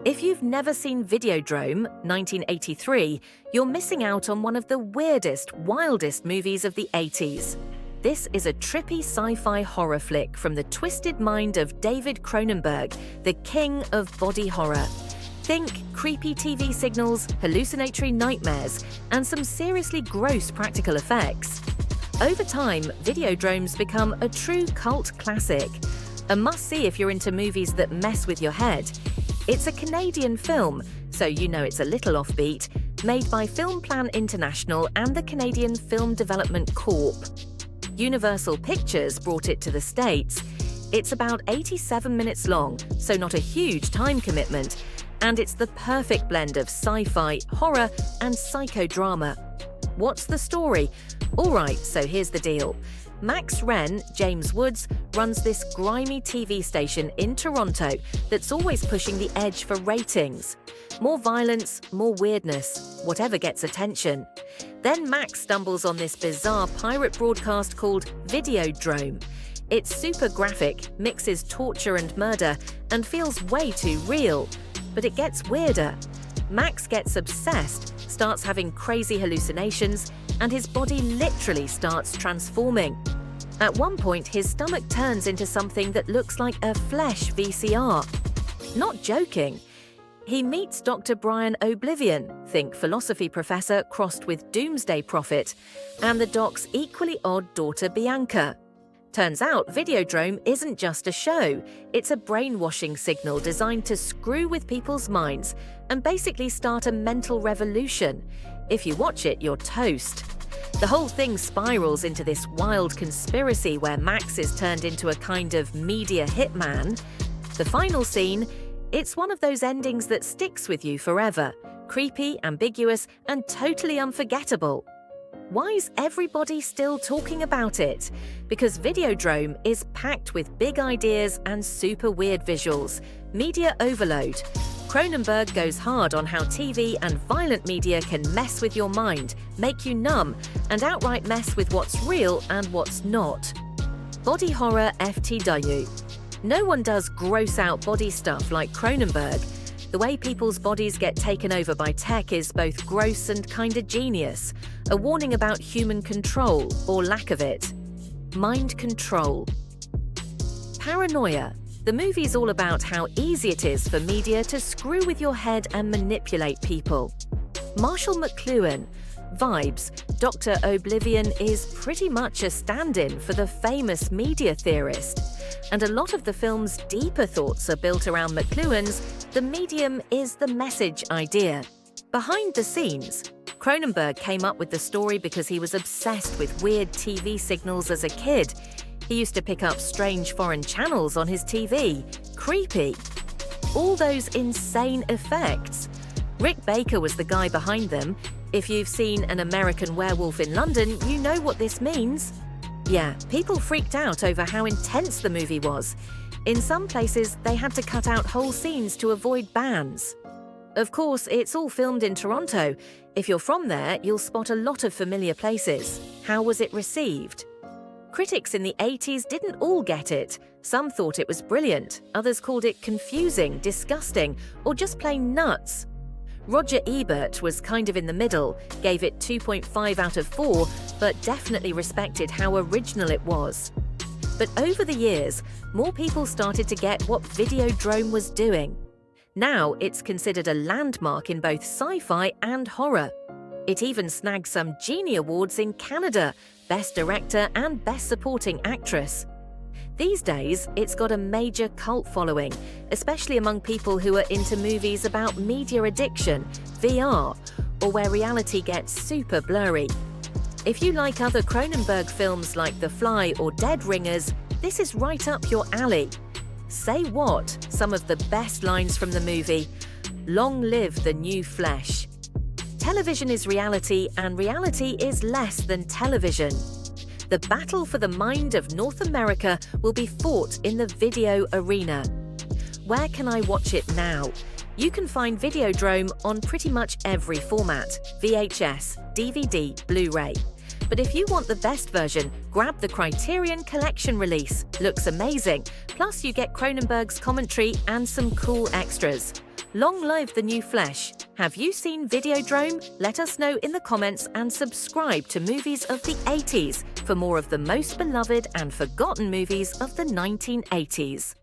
If you've never seen Videodrome, 1983, you're missing out on one of the weirdest, wildest movies of the 80s. This is a trippy sci-fi horror flick from the twisted mind of David Cronenberg, the king of body horror. Think creepy TV signals, hallucinatory nightmares, and some seriously gross practical effects. Over time, Videodrome's become a true cult classic. A must-see if you're into movies that mess with your head. It's a Canadian film, so you know it's a little offbeat, made by Film Plan International and the Canadian Film Development Corp. Universal Pictures brought it to the States. It's about 87 minutes long, so not a huge time commitment, and it's the perfect blend of sci-fi, horror, and psychodrama. What's the story? Alright, so here's the deal. Max Renn, James Woods, runs this grimy TV station in Toronto that's always pushing the edge for ratings. More violence, more weirdness, whatever gets attention. Then Max stumbles on this bizarre pirate broadcast called Videodrome. It's super graphic, mixes torture and murder, and feels way too real. But it gets weirder. Max gets obsessed, starts having crazy hallucinations, and his body literally starts transforming. At one point, his stomach turns into something that looks like a flesh VCR. Not joking. He meets Dr. Brian Oblivion, think philosophy professor crossed with doomsday prophet, and the doc's equally odd daughter Bianca. Turns out Videodrome isn't just a show, it's a brainwashing signal designed to screw with people's minds and basically start a mental revolution. If you watch it, you're toast. The whole thing spirals into this wild conspiracy where Max is turned into a kind of media hitman. The final scene, it's one of those endings that sticks with you forever. Creepy, ambiguous, and totally unforgettable. Why is everybody still talking about it? Because Videodrome is packed with big ideas and super weird visuals. Media overload. Cronenberg goes hard on how TV and violent media can mess with your mind, make you numb, and outright mess with what's real and what's not. Body horror FTW. No one does gross-out body stuff like Cronenberg. The way people's bodies get taken over by tech is both gross and kinda genius. A warning about human control, or lack of it. Mind control. Paranoia. The movie's all about how easy it is for media to screw with your head and manipulate people. Marshall McLuhan. Vibes. Dr. Oblivion is pretty much a stand-in for the famous media theorist. And a lot of the film's deeper thoughts are built around McLuhan's "the medium is the message" idea. Behind the scenes, Cronenberg came up with the story because he was obsessed with weird TV signals as a kid. He used to pick up strange foreign channels on his TV. Creepy. All those insane effects. Rick Baker was the guy behind them. If you've seen An American Werewolf in London, you know what this means. Yeah, people freaked out over how intense the movie was. In some places, they had to cut out whole scenes to avoid bans. Of course, it's all filmed in Toronto. If you're from there, you'll spot a lot of familiar places. How was it received? Critics in the 80s didn't all get it. Some thought it was brilliant, others called it confusing, disgusting, or just plain nuts. Roger Ebert was kind of in the middle, gave it 2.5 out of 4, but definitely respected how original it was. But over the years, more people started to get what Videodrome was doing. Now it's considered a landmark in both sci-fi and horror. It even snagged some Genie Awards in Canada, Best Director and Best Supporting Actress. These days, it's got a major cult following, especially among people who are into movies about media addiction, VR, or where reality gets super blurry. If you like other Cronenberg films like The Fly or Dead Ringers, this is right up your alley. Say what? Some of the best lines from the movie. Long live the new flesh. Television is reality, and reality is less than television. The battle for the mind of North America will be fought in the video arena. Where can I watch it now? You can find Videodrome on pretty much every format: VHS, DVD, Blu-ray. But if you want the best version, grab the Criterion Collection release. Looks amazing. Plus, you get Cronenberg's commentary and some cool extras. Long live the new flesh. Have you seen Videodrome? Let us know in the comments and subscribe to Movies of the 80s for more of the most beloved and forgotten movies of the 1980s.